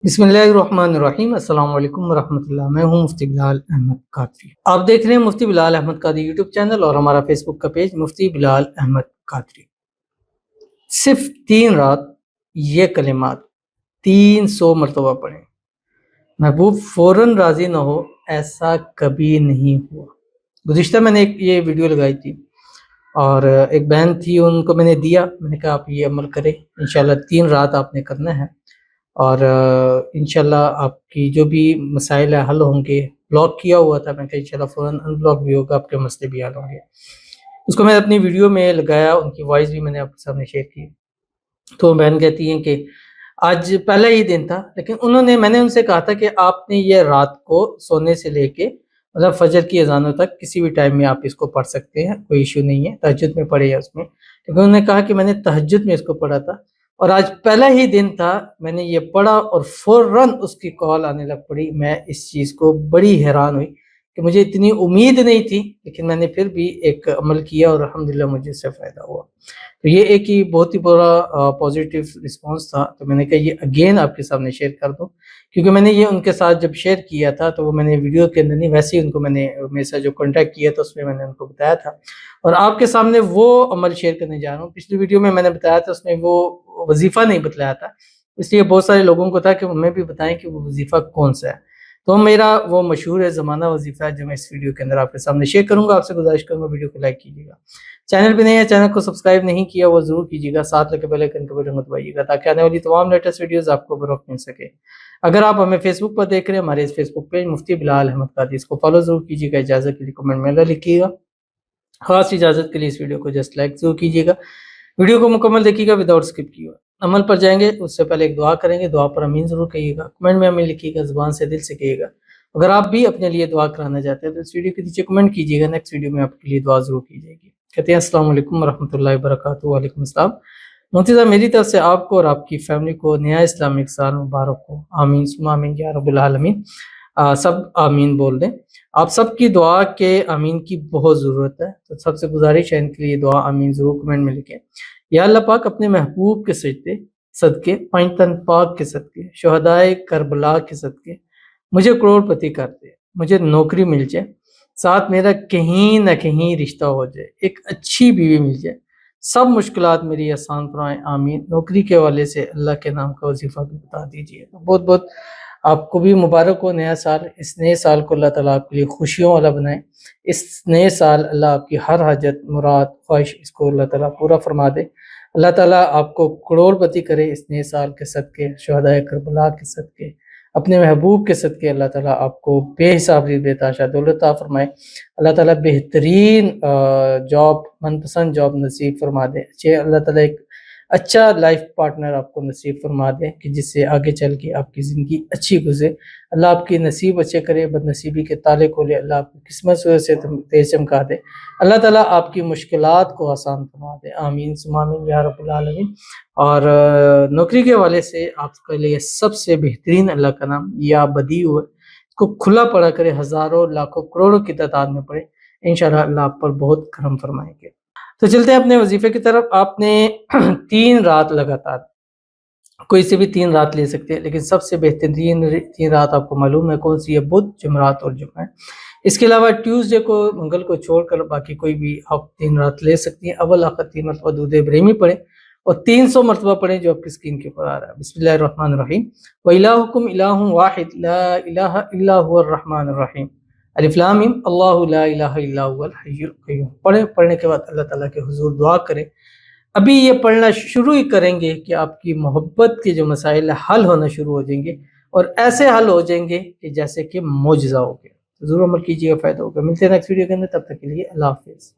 बिस्मिल्लाहिर्रहमानिर्रहीम। अस्सलाम वालेकुम वरहमतुल्लाह। मैं हूं मुफ्ती बिलाल अहमद कादरी। आप देख रहे हैं मुफ्ती बिलाल अहमद कादरी यूट्यूब चैनल और हमारा फेसबुक का पेज मुफ्ती बिलाल अहमद कादरी। सिर्फ 3 रात ये कलिमात 300 मरतबा पढ़ें, महबूब फ़ौरन राज़ी ना हो, ऐसा कभी नहीं हुआ। गुज़िश्ता मैंने एक ये वीडियो लगाई थी और एक बहन थी, उनको मैंने दिया, मैंने कहा आप ये अमल करें, इंशाल्लाह 3 रात आपने करना है और इंशाल्लाह आपकी जो भी मसाइल है हल होंगे। ब्लॉक किया हुआ था, मैं कहा इंशाल्लाह फ़ौरन अनब्लॉक भी होगा, आपके मसले भी हल होंगे। उसको मैंने अपनी वीडियो में लगाया, उनकी वॉइस भी मैंने आपके सामने शेयर की। तो बहन कहती हैं कि आज पहला ही दिन था, लेकिन मैंने उनसे कहा था कि आपने ये रात को सोने से लेके मतलब फजर की अज़ानों तक किसी भी टाइम में आप इसको पढ़ सकते हैं, कोई इश्यू नहीं है, तहज्जुद में पढ़े या उसमें। लेकिन उन्होंने कहा कि मैंने तहज्जुद में इसको पढ़ा था और आज पहला ही दिन था, मैंने ये पढ़ा और फ़ौरन उसकी कॉल आने लग पड़ी। मैं इस चीज़ को बड़ी हैरान हुई कि मुझे इतनी उम्मीद नहीं थी, लेकिन मैंने फिर भी एक अमल किया और अल्हम्दुलिल्लाह मुझे इससे फ़ायदा हुआ। तो ये एक ही बहुत ही बड़ा पॉजिटिव रिस्पॉन्स था, तो मैंने कहा ये अगेन आपके सामने शेयर कर दूँ, क्योंकि मैंने ये उनके साथ जब शेयर किया था तो वो मैंने वीडियो के अंदर नहीं, वैसे ही उनको मैंने मेरे साथ जो कॉन्टैक्ट किया था उसमें मैंने उनको बताया था और आपके सामने वो अमल शेयर करने जा रहा हूँ। पिछली वीडियो में मैंने बताया था, उसमें वो वजीफ़ा नहीं बतलाया था, इसलिए बहुत सारे लोगों को था कि हमें भी बताएं कि वो वजीफ़ा कौन-सा है। तो मेरा वो मशहूर है ज़माना वजीफ़ा है, जो मैं इस वीडियो के अंदर आपके सामने शेयर करूँगा। आपसे गुज़ारिश करूँगा वीडियो को लाइक कीजिएगा। चैनल पे नए हैं, चैनल को सब्सक्राइब नहीं किया वो ज़रूर कीजिएगा, साथ लगे बेल आइकन के बटन को दबाइएगा ताकि आने वाली तमाम लेटेस्ट वीडियोज़ आपको बरवक्त मिल सके। अगर आप हमें फेसबुक पर देख रहे हैं, हमारे इस फेसबुक पेज मुफ्ती बिलाल अहमद कादरी, इसको फॉलो ज़रूर कीजिएगा। इजाज़त के लिए कमेंट में लिखिएगा। ख़ास इजाज़त के लिए इस वीडियो को जस्ट लाइक ज़रूर कीजिएगा। वीडियो को मुकम्मल देखिएगा विदाउट स्किप किए हुए। अमल पर जाएँगे उससे पहले एक दुआ करेंगे, दुआ पर आमीन ज़रूर कहिएगा। कमेंट में आमीन लिखिएगा, ज़ुबान से दिल से कहिएगा। अगर आप भी अपने लिए दुआ कराना चाहते हैं तो इस वीडियो के नीचे कमेंट कीजिएगा, नेक्स्ट वीडियो में आपके लिए दुआ ज़रूर की जाएगी। कहते हैं अस्सलाम वालेकुम वरहमतुल्लाहि वबरकातुहू। वालेकुम अस्सलाम। मुफ्ती साहब, मेरी तरफ से आपको और आपकी फैमिली को नया इस्लामिक साल मुबारक हो। आमीन सुम्मा आमीन या रब्बुल आलमीन। सब आमीन बोल दें। आप सबकी दुआ के आमीन की बहुत ज़रूरत है, तो सबसे गुजारिश है इनके लिए दुआ आमीन ज़रूर कमेंट में लिखें। या अल्लाह पाक अपने महबूब के सजदे सदके, पाँच तन पाक के सदके, शहदाए करबला के सदके मुझे करोड़पति कर दे, मुझे नौकरी मिल जाए, साथ मेरा कहीं न कहीं रिश्ता हो जाए, एक अच्छी बीवी मिल जाए, सब मुश्किलात मेरी आसान फरमाएँ आमीन। नौकरी के हवाले से अल्लाह के नाम का वजीफ़ा भी बता दीजिए। तो बहुत-बहुत आपको भी मुबारक हो नया साल। इस नए साल को अल्लाह ताला आपके लिए खुशियों वाला बनाए। इस नए साल अल्लाह आपकी हर हाजत, मुराद, ख्वाहिश इसको अल्लाह ताला पूरा फरमा दे। अल्लाह ताला आपको करोड़पति करे इस नए साल के सदके, शहदाए करबला के सदके, अपने महबूब के सदके अल्लाह ताला आपको बेहिसाब बेताशा दौलत अता फरमाए। अल्लाह ताला बेहतरीन जॉब, मनपसंद जॉब नसीब फरमा दे। अल्लाह ताला एक अच्छा लाइफ पार्टनर आपको नसीब फरमा दे कि जिससे आगे चल के आपकी ज़िंदगी अच्छी गुजरे। अल्लाह आपके नसीब अच्छे करे, बदनसीबी के ताले खोले, अल्लाह आपकी किस्मत से तेज चमका दे। अल्लाह ताला आपकी मुश्किलात को आसान फरमा दे। आमीन सुम्मा आमीन या रब्बुल आलमीन। और नौकरी के हवाले से आपके लिए सबसे बेहतरीन अल्लाह का नाम या बदीउ है, इसको खुला पढ़ा करें, हज़ारों लाखों करोड़ों की तादाद में पढ़े, इंशाअल्लाह अल्लाह आप पर बहुत करम फरमाएँगे। तो चलते हैं अपने वजीफे की तरफ। आपने 3 रात लगातार, कोई से भी 3 रात ले सकते हैं, लेकिन सबसे बेहतरीन 3 रात आपको मालूम है कौन सी है? बुध, जुमेरात और जुम्मा है। इसके अलावा ट्यूसडे को, मंगल को छोड़कर बाकी कोई भी आप 3 रात ले सकती हैं। अव्वल आखिर 3 मरतबा दूध इब्राहिमी पढ़ें और 300 मरतबा पढ़ें जो आपकी स्क्रीन के ऊपर आ रहा है। बिस्मिल्लाहिर्रहमानिर्रहीम। व इलाहुकुम इलाहुन वाहिद ला इलाहा इल्ला हुवर रहमानिर रहीम। अलिफ लाम मीम अल्लाहु ला इलाहा इल्ला हुवल हय्युल क़य्यूम। पढ़ने के बाद अल्लाह ताला के हुजूर दुआ करें। अभी ये पढ़ना शुरू ही करेंगे कि आपकी मोहब्बत के जो मसाइल हल होना शुरू हो जाएंगे और ऐसे हल हो जाएंगे कि जैसे कि मोजज़ा हो गया। ज़रूर अमल कीजिएगा, फ़ायदा होगा। मिलते हैं नेक्स्ट वीडियो के अंदर, तब तक के लिए अल्लाह हाफ़िज़।